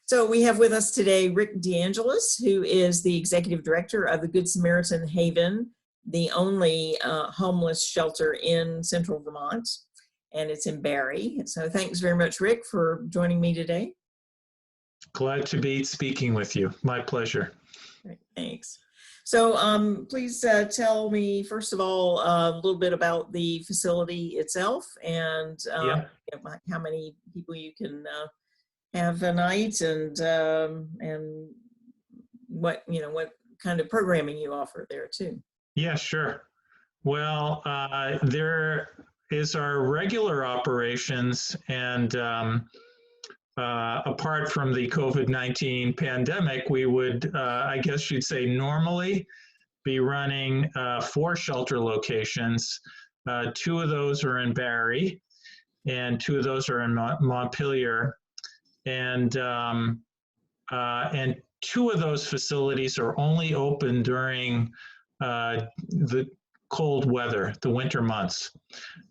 So we have with us today Rick DeAngelis, who is the Executive Director of the Good Samaritan Haven, the only homeless shelter in Central Vermont, and it's in Barre. So thanks very much, Rick, for joining me today. Glad to be speaking with you. My pleasure. Great, thanks. So please tell me, first of all, a little bit about the facility itself and how many people you can have a night, and what kind of programming you offer there too. Yeah, sure. Well, there is our regular operations, and apart from the COVID-19 pandemic, we would, I guess you'd say, normally be running 4 shelter locations. 2 of those are in Barre, and 2 of those are in Montpelier. And 2 of those facilities are only open during the cold weather, the winter months.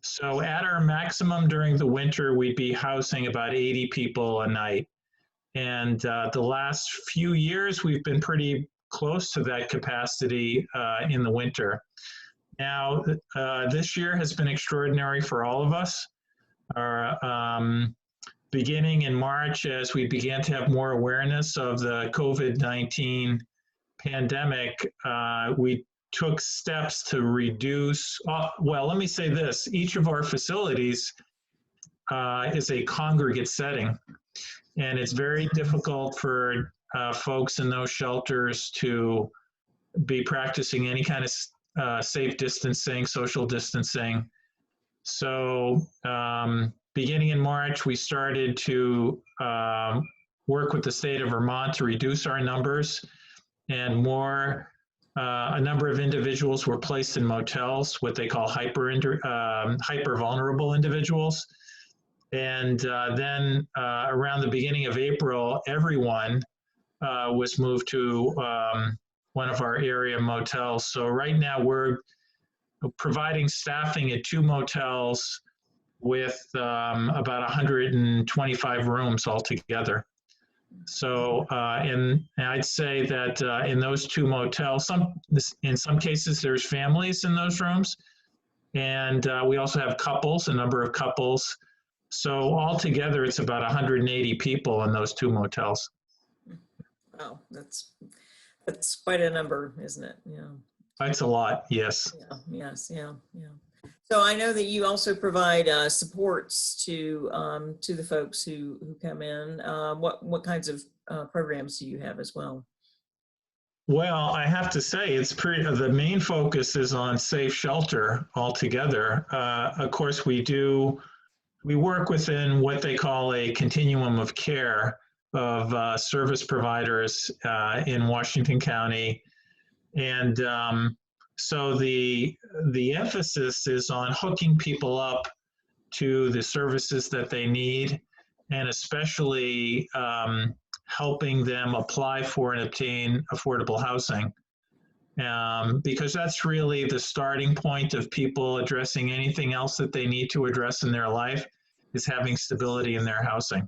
So at our maximum during the winter, we'd be housing about 80 people a night. And the last few years, we've been pretty close to that capacity in the winter. Now, this year has been extraordinary for all of us. Beginning in March, as we began to have more awareness of the COVID-19 pandemic, we took steps to reduce, well, let me say this, each of our facilities is a congregate setting, and it's very difficult for folks in those shelters to be practicing any kind of safe distancing, social distancing. So beginning in March, we started to work with the state of Vermont to reduce our numbers, and a number of individuals were placed in motels, what they call hyper vulnerable individuals. And then around the beginning of April, everyone was moved to one of our area motels. So right now we're providing staffing at 2 motels with about 125 rooms altogether. So, and I'd say that in those 2 motels, in some cases there's families in those rooms, and we also have couples, a number of couples. So altogether, it's about 180 people in those 2 motels. Wow, that's quite a number, isn't it? Yeah. That's a lot, yes. Yeah, yes, yeah. So I know that you also provide supports to the folks who come in. What kinds of programs do you have as well? Well, I have to say, the main focus is on safe shelter altogether. Of course, we work within what they call a continuum of care of service providers in Washington County. And so the emphasis is on hooking people up to the services that they need, and especially helping them apply for and obtain affordable housing. Because that's really the starting point of people addressing anything else that they need to address in their life, is having stability in their housing.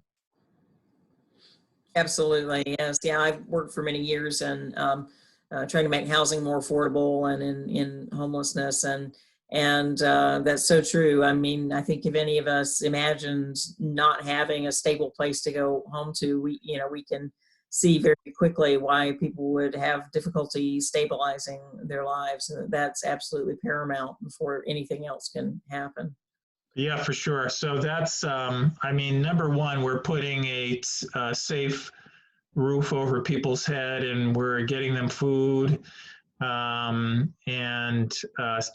Absolutely, yes. Yeah, I've worked for many years and trying to make housing more affordable and in homelessness, and that's so true. I mean, I think if any of us imagined not having a stable place to go home to, we can see very quickly why people would have difficulty stabilizing their lives. That's absolutely paramount before anything else can happen. Yeah, for sure. So that's, I mean, number one, we're putting a safe roof over people's head, and we're getting them food and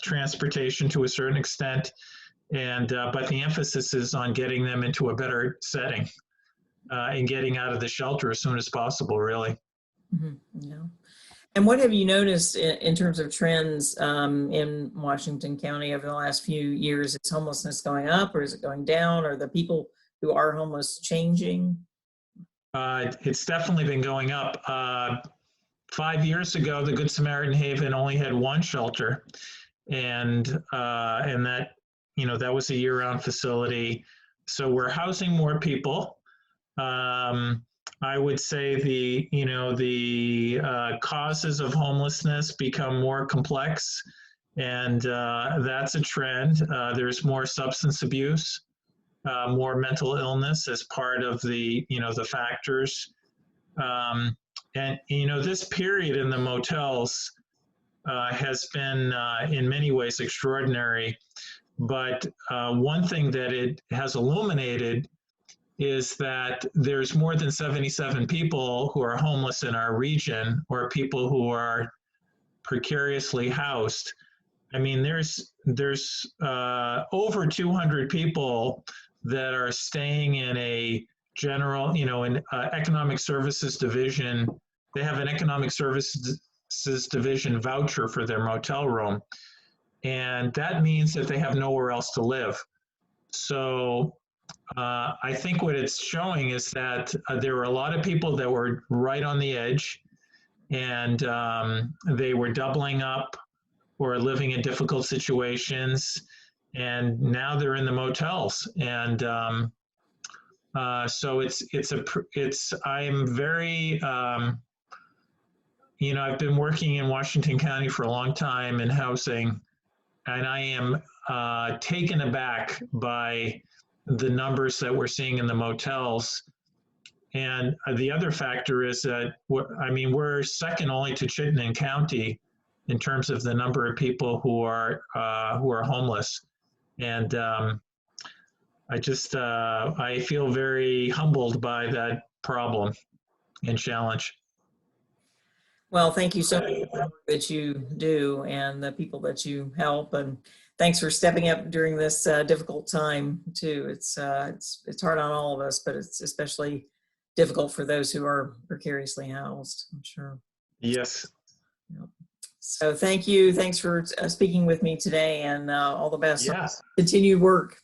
transportation to a certain extent. And but the emphasis is on getting them into a better setting and getting out of the shelter as soon as possible, really. Mm-hmm. Yeah. And what have you noticed in terms of trends in Washington County over the last few years? Is homelessness going up, or is it going down? Are the people who are homeless changing? It's definitely been going up. 5 years ago, the Good Samaritan Haven only had 1 shelter, and that that was a year-round facility. So we're housing more people. I would say the causes of homelessness become more complex, and that's a trend. There's more substance abuse, more mental illness as part of the factors. And this period in the motels has been in many ways extraordinary. But one thing that it has illuminated is that there's more than 77 people who are homeless in our region, or people who are precariously housed. I mean, there's over 200 people that are staying in a general, an economic services division. They have an economic services division voucher for their motel room. And that means that they have nowhere else to live. So I think what it's showing is that there were a lot of people that were right on the edge, and they were doubling up or living in difficult situations, and now they're in the motels. And so I'm very, I've been working in Washington County for a long time in housing, and I am taken aback by the numbers that we're seeing in the motels. And the other factor is that, we're second only to Chittenden County in terms of the number of people who are homeless. And I feel very humbled by that problem and challenge. Well, thank you so much for the work that you do and the people that you help, and thanks for stepping up during this difficult time too. It's hard on all of us, but it's especially difficult for those who are precariously housed, I'm sure. Yes. Yep. So thank you. Thanks for speaking with me today, and all the best. Yes. Continued work.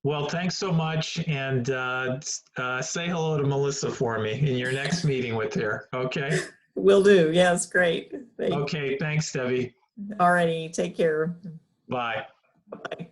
Well, thanks so much, and say hello to Melissa for me in your next meeting with her. Okay. Will do. Yes, great. Okay. Thanks, Debbie. All righty. Take care. Bye. Bye.